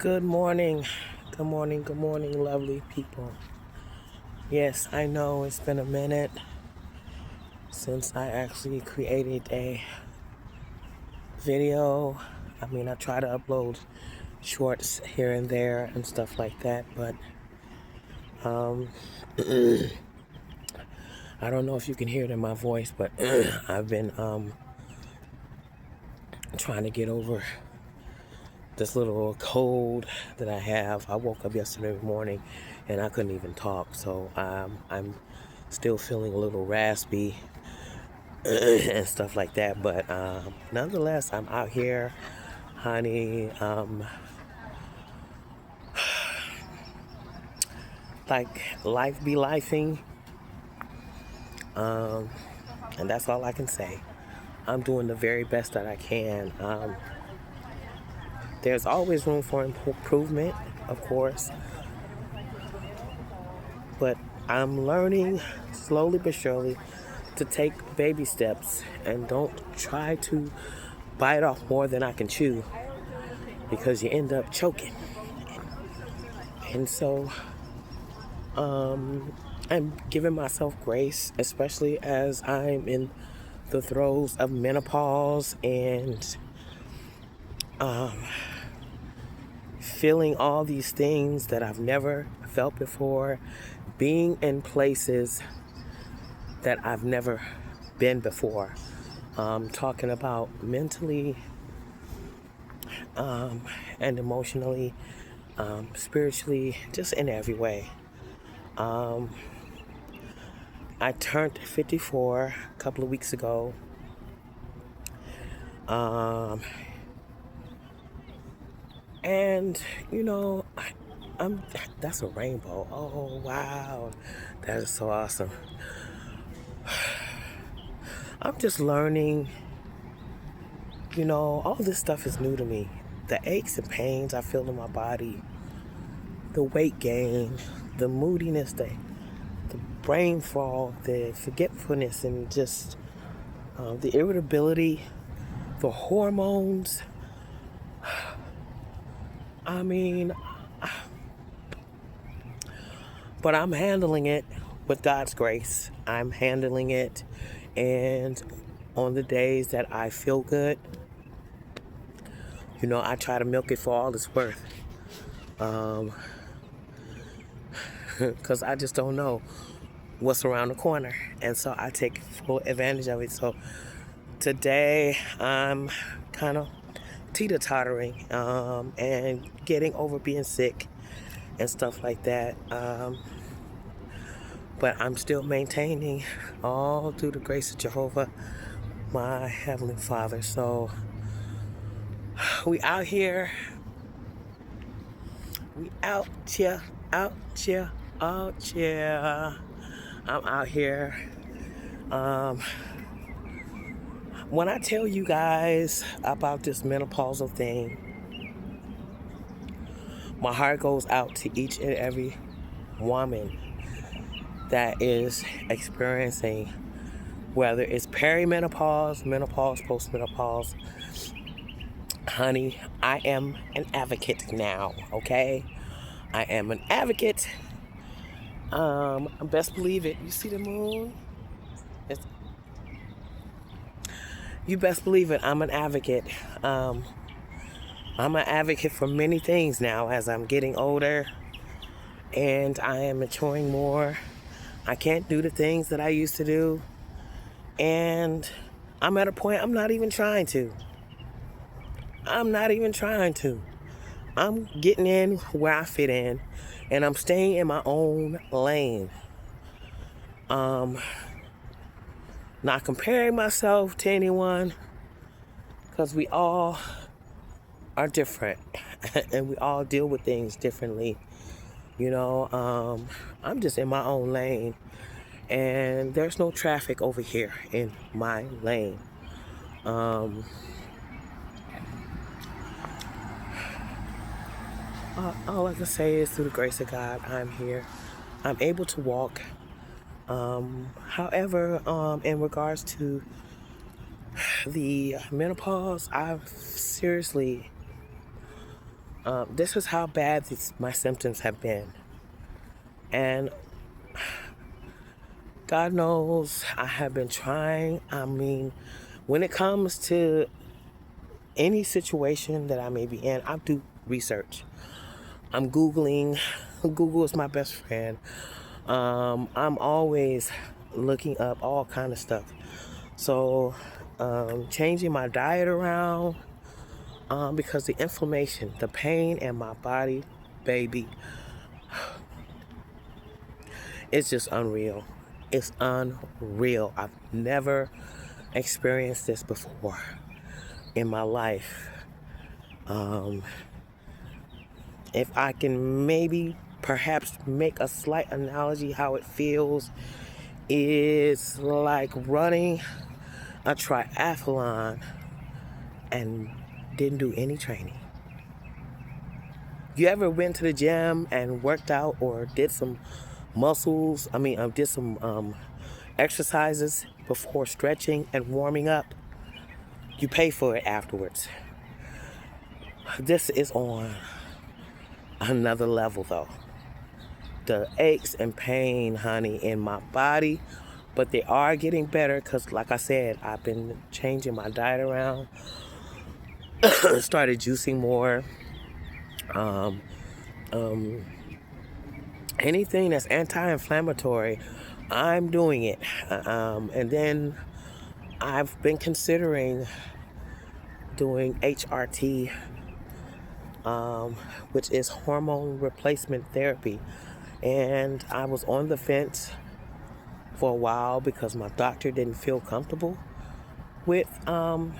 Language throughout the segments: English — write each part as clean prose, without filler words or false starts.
Good morning. Good morning. Good morning, lovely people. Yes, I know it's been a minute since I actually created a video. I try to upload shorts here and there and stuff like that, but um, I don't know if you can hear it in my voice, but I've been trying to get over this little cold that I have. I woke up yesterday morning and I couldn't even talk, so I'm still feeling a little raspy and stuff like that. But nonetheless, I'm out here, honey. Like life be lifing, and that's all I can say. I'm doing the very best that I can. There's always room for improvement, of course, but I'm learning slowly but surely to take baby steps and don't try to bite off more than I can chew because you end up choking. And so I'm giving myself grace, especially as I'm in the throes of menopause and feeling all these things that I've never felt before, being in places that I've never been before. Talking about mentally and emotionally, spiritually, just in every way. I turned 54 a couple of weeks ago. And I'm that's a rainbow. Oh wow. That is so awesome. I'm just learning, all this stuff is new to me. The aches and pains I feel in my body, the weight gain, the moodiness, the brain fog, the forgetfulness, and just the irritability, the hormones. I mean, but I'm handling it with God's grace. I'm handling it, and on the days that I feel good, I try to milk it for all it's worth. Because I just don't know what's around the corner. And so I take full advantage of it. So today I'm kind of teeter-tottering and getting over being sick and stuff like that. But I'm still maintaining all through the grace of Jehovah, my Heavenly Father. So we out here. We out here. Out here. Out here. I'm out here. When I tell you guys about this menopausal thing, my heart goes out to each and every woman that is experiencing, whether it's perimenopause, menopause, postmenopause. Honey, I am an advocate now, okay? I am an advocate. Best believe it. You see the moon? You best believe it. I'm an advocate. I'm an advocate for many things now as I'm getting older and I am maturing more. I can't do the things that I used to do. And I'm at a point I'm not even trying to. I'm not even trying to. I'm getting in where I fit in, and I'm staying in my own lane. Not comparing myself to anyone, because we all are different, and we all deal with things differently. I'm just in my own lane, and there's no traffic over here in my lane. All I can say is through the grace of God, I'm here. I'm able to walk. However, in regards to the menopause, I've seriously This is how bad my symptoms have been. And God knows I have been trying. I mean, when it comes to any situation that I may be in, I do research. I'm Googling. Google is my best friend. I'm always looking up all kind of stuff. So, changing my diet around, because the inflammation, the pain in my body, baby, it's just unreal. It's unreal. I've never experienced this before in my life. If I can maybe perhaps make a slight analogy how it feels, is like running a triathlon and didn't do any training. You ever went to the gym and worked out or did some did some exercises before stretching and warming up? You pay for it afterwards. This is on another level though. The aches and pain, honey, in my body, but they are getting better because, like I said, I've been changing my diet around, started juicing more. Anything that's anti-inflammatory, I'm doing it. And then I've been considering doing HRT, which is hormone replacement therapy. And I was on the fence for a while because my doctor didn't feel comfortable with, when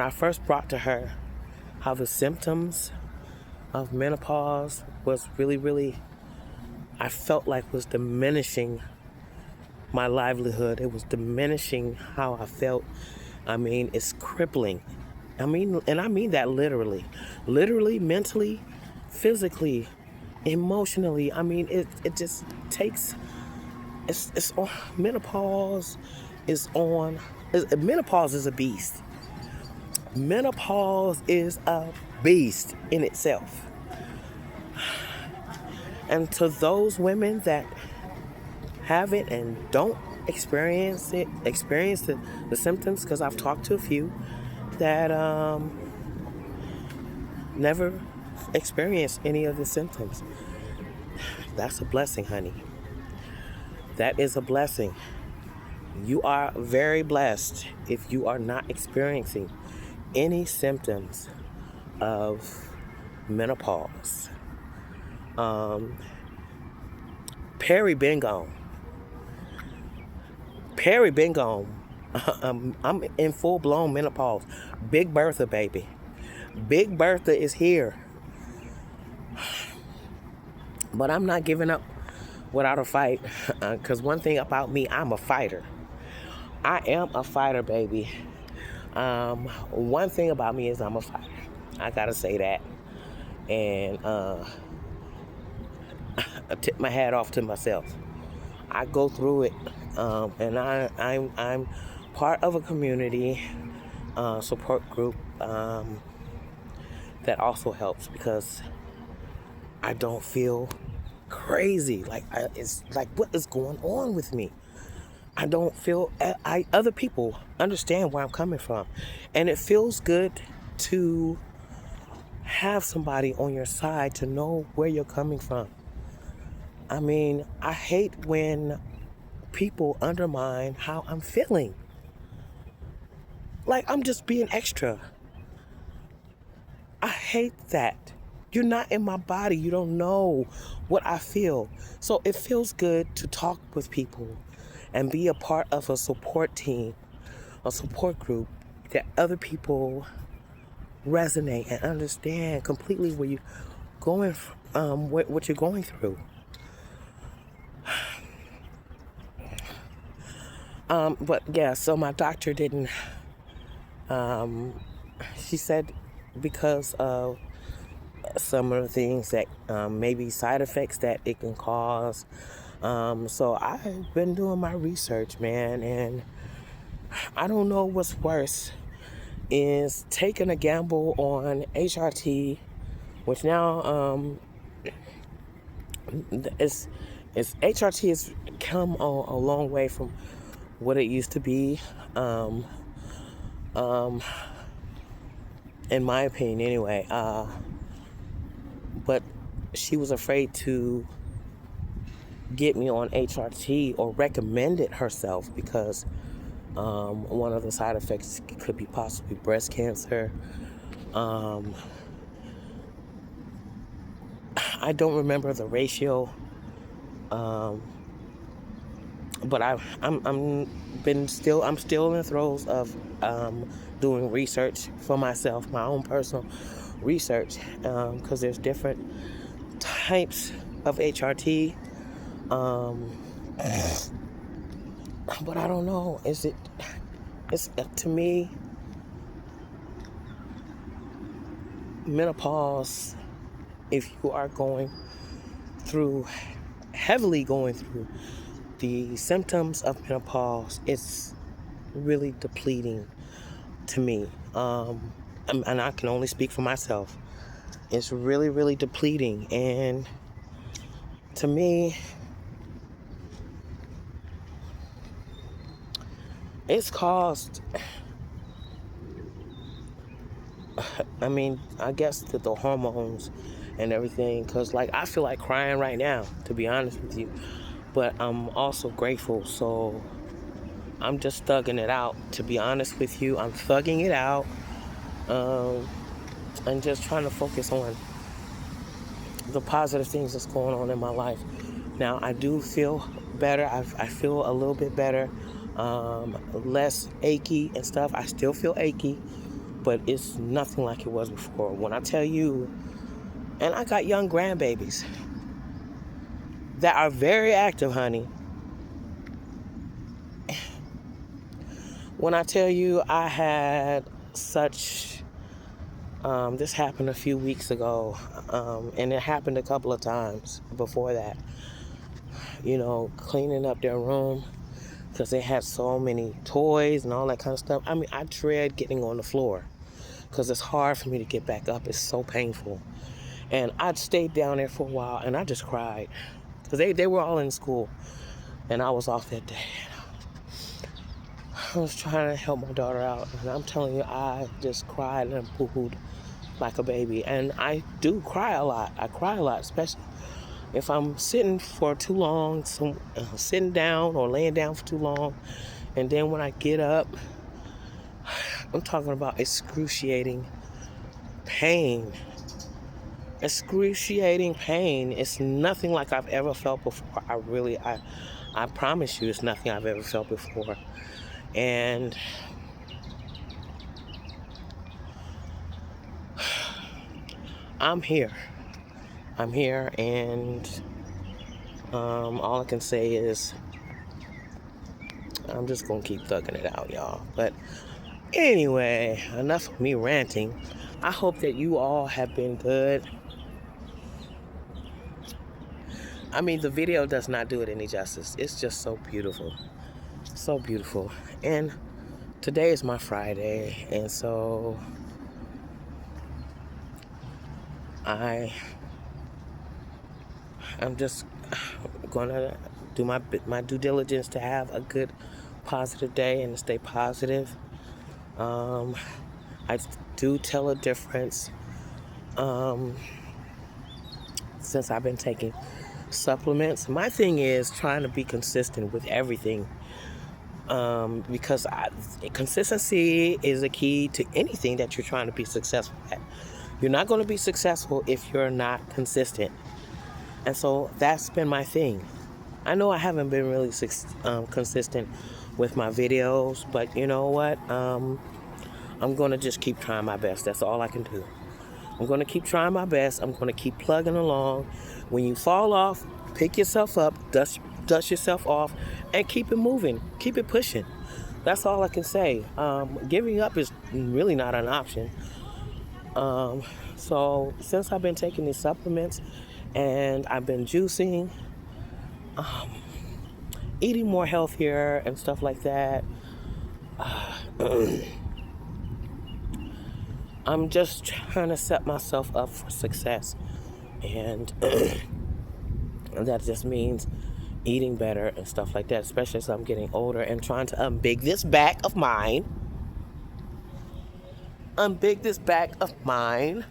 I first brought to her how the symptoms of menopause was really, I felt like was diminishing my livelihood. It was diminishing how I felt. I mean, it's crippling. I mean that literally, mentally, physically, emotionally. I mean, it just takes, it's on, menopause is a beast. Menopause is a beast in itself. And to those women that have it and don't experience the symptoms, because I've talked to a few that never experienced any of the symptoms. That's a blessing, honey. That is a blessing. You are very blessed if you are not experiencing any symptoms of menopause. Perry been gone. I'm in full-blown menopause. Big Bertha, baby. Big Bertha is here. But I'm not giving up without a fight. Because one thing about me, I'm a fighter. I am a fighter, baby. One thing about me is I'm a fighter. I gotta say that. And I tip my hat off to myself. I go through it, and I'm part of a community support group that also helps because I don't feel crazy. It's like, what is going on with me? I don't feel. Other people understand where I'm coming from, and it feels good to have somebody on your side to know where you're coming from. I mean, I hate when people undermine how I'm feeling. Like I'm just being extra. I hate that. You're not in my body. You don't know what I feel. So it feels good to talk with people and be a part of a support team, a support group that other people resonate and understand completely where you're going, what you're going through. But yeah, so my doctor didn't, she said because of some of the things that maybe side effects that it can cause. So I've been doing my research, man, and I don't know what's worse, is taking a gamble on HRT, which now it's HRT has come a long way from what it used to be, in my opinion anyway. But she was afraid to get me on HRT or recommend it herself because one of the side effects could be possibly breast cancer. I don't remember the ratio, but I'm still in the throes of doing research for myself, my own personal research, because there's different types of HRT. But I don't know. It's to me, menopause, if you are heavily going through the symptoms of menopause, it's really depleting to me. And I can only speak for myself. It's really, really depleting. And to me, it's caused, I guess that the hormones and everything, because like I feel like crying right now, to be honest with you, but I'm also grateful. So I'm just thugging it out, to be honest with you. I'm thugging it out, and just trying to focus on the positive things that's going on in my life. Now I do feel better. I feel a little bit better, less achy and stuff. I still feel achy, but it's nothing like it was before. When I tell you, and I got young grandbabies that are very active, honey. When I tell you I had such, this happened a few weeks ago, and it happened a couple of times before that, cleaning up their room because they had so many toys and all that kind of stuff. I dread getting on the floor because it's hard for me to get back up. It's so painful. And I stayed down there for a while, and I just cried because they were all in school, and I was off that day. I was trying to help my daughter out, and I'm telling you, I just cried and boo-hooed like a baby. And I do cry a lot. I cry a lot, especially if I'm sitting for too long, sitting down or laying down for too long. And then when I get up, I'm talking about excruciating pain. Excruciating pain. It's nothing like I've ever felt before. I promise you, it's nothing I've ever felt before. And I'm here, and all I can say is I'm just gonna keep thugging it out, y'all. But anyway, enough of me ranting. I hope that you all have been good. The video does not do it any justice. It's just so beautiful. So beautiful. And today is my Friday, and so I'm just gonna do my due diligence to have a good, positive day and to stay positive. I do tell a difference since I've been taking supplements. My thing is trying to be consistent with everything, because consistency is a key to anything that you're trying to be successful at. You're not going to be successful if you're not consistent. And so that's been my thing. I know I haven't been really consistent with my videos, but you know what? I'm going to just keep trying my best. That's all I can do. I'm going to keep trying my best. I'm going to keep plugging along. When you fall off, pick yourself up, dust yourself off, and keep it moving. Keep it pushing. That's all I can say. Giving up is really not an option. So since I've been taking these supplements and I've been juicing, eating more healthier and stuff like that, I'm just trying to set myself up for success. And that just means eating better and stuff like that, especially as I'm getting older and trying to unbig this back of mine. Unbig this back of mine.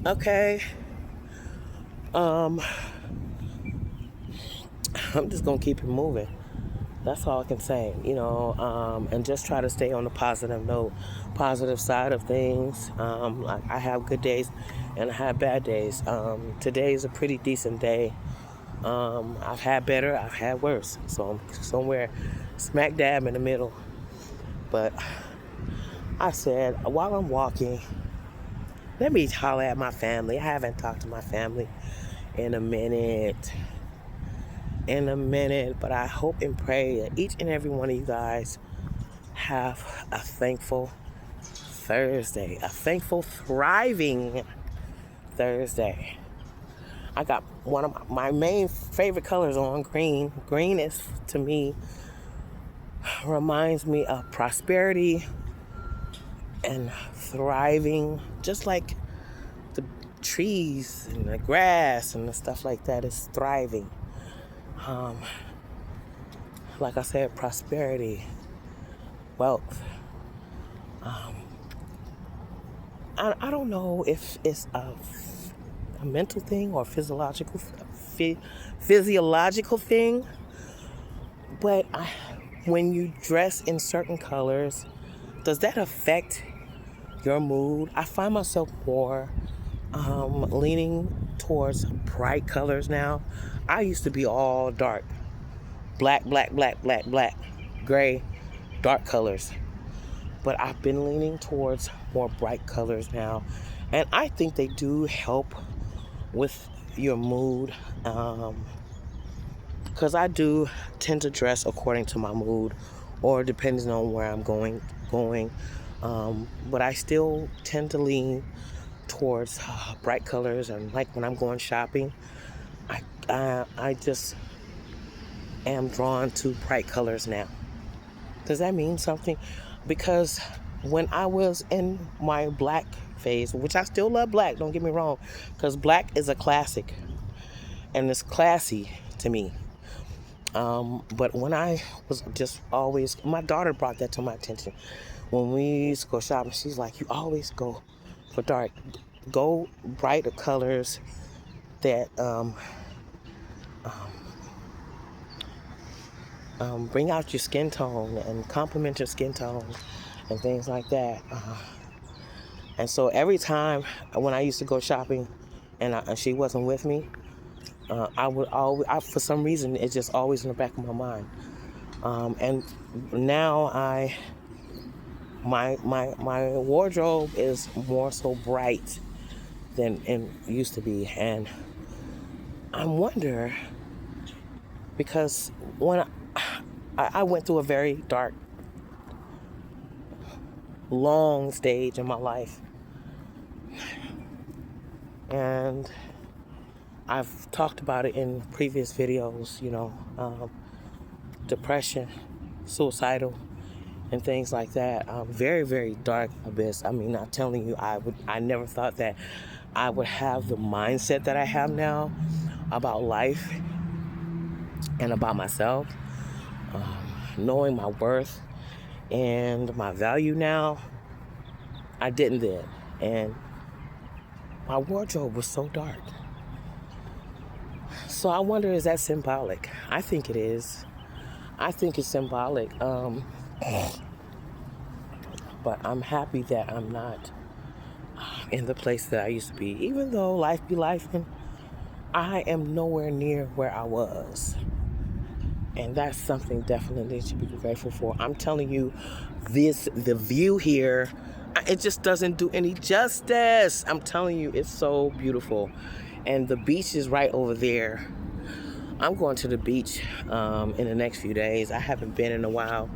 Okay. I'm just gonna keep it moving. That's all I can say, and just try to stay on the positive note, positive side of things. Like I have good days and I have bad days. Today is a pretty decent day. I've had better, I've had worse. So I'm somewhere smack dab in the middle. But I said, while I'm walking, let me holler at my family. I haven't talked to my family in a minute. But I hope and pray that each and every one of you guys have a thankful Thursday, a thankful, thriving Thursday. I got one of my main favorite colors on, green. Green is, to me, reminds me of prosperity and thriving, just like the trees and the grass and the stuff like that is thriving. Like I said, prosperity, wealth. I don't know if it's a mental thing or physiological thing, but when you dress in certain colors, does that affect your mood? I find myself more leaning towards bright colors now. I used to be all dark. Black, gray, dark colors. But I've been leaning towards more bright colors now. And I think they do help with your mood. Because I do tend to dress according to my mood or depending on where I'm going. But I still tend to lean towards bright colors. And like when I'm going shopping, I just am drawn to bright colors now. Does that mean something? Because when I was in my black phase, which I still love black, don't get me wrong, because black is a classic and it's classy to me. But when I was just always, my daughter brought that to my attention. When we used to go shopping, she's like, you always go for dark. Go brighter colors that bring out your skin tone and complement your skin tone and things like that. And so every time when I used to go shopping and she wasn't with me, I would always, for some reason, it's just always in the back of my mind. And now my wardrobe is more so bright than it used to be. And I wonder, because when I went through a very dark, long stage in my life. And I've talked about it in previous videos, depression, suicidal, and things like that. Very, very dark abyss. I mean, not telling you, I never thought that I would have the mindset that I have now about life and about myself. Knowing my worth and my value now, I didn't then. And my wardrobe was so dark. So I wonder, is that symbolic? I think it is. I think it's symbolic. But I'm happy that I'm not in the place that I used to be. Even though life be life, and I am nowhere near where I was. And that's something definitely to be grateful for. I'm telling you, the view here, it just doesn't do any justice. I'm telling you, it's so beautiful. And the beach is right over there. I'm going to the beach in the next few days. I haven't been in a while.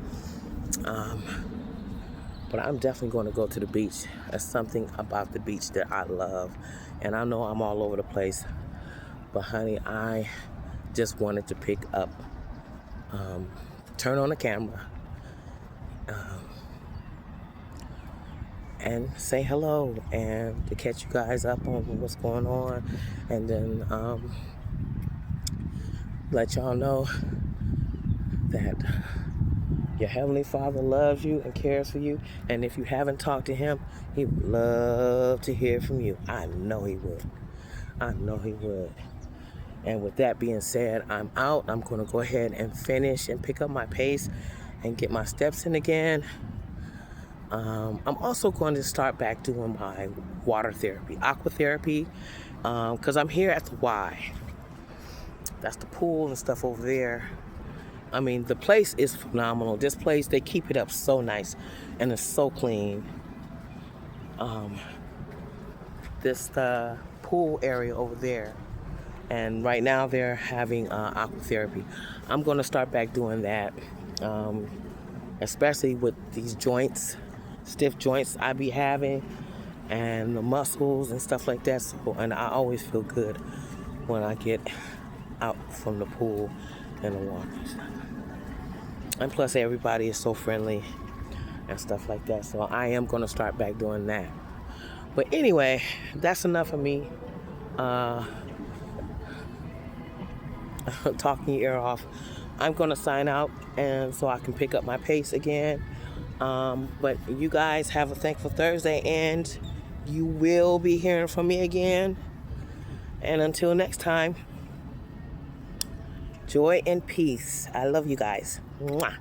But I'm definitely going to go to the beach. There's something about the beach that I love. And I know I'm all over the place. But honey, I just wanted to pick up, turn on the camera, and say hello and to catch you guys up on what's going on, and then let y'all know that your Heavenly Father loves you and cares for you. And if you haven't talked to Him, He would love to hear from you. I know He would. I know He would. And with that being said, I'm out. I'm going to go ahead and finish and pick up my pace and get my steps in again. I'm also going to start back doing my water therapy, aqua therapy, because I'm here at the Y. That's the pool and stuff over there. I mean, the place is phenomenal. This place, they keep it up so nice and it's so clean. This pool area over there, and right now they're having aqua therapy. I'm going to start back doing that, especially with these joints, stiff joints I be having, and the muscles and stuff like that. So, and I always feel good when I get out from the pool and the water. And plus everybody is so friendly and stuff like that. So I am going to start back doing that. But anyway, that's enough of me talking your ear off. I'm going to sign out and so I can pick up my pace again. But you guys have a thankful Thursday, and you will be hearing from me again. And until next time, joy and peace. I love you guys. Mwah.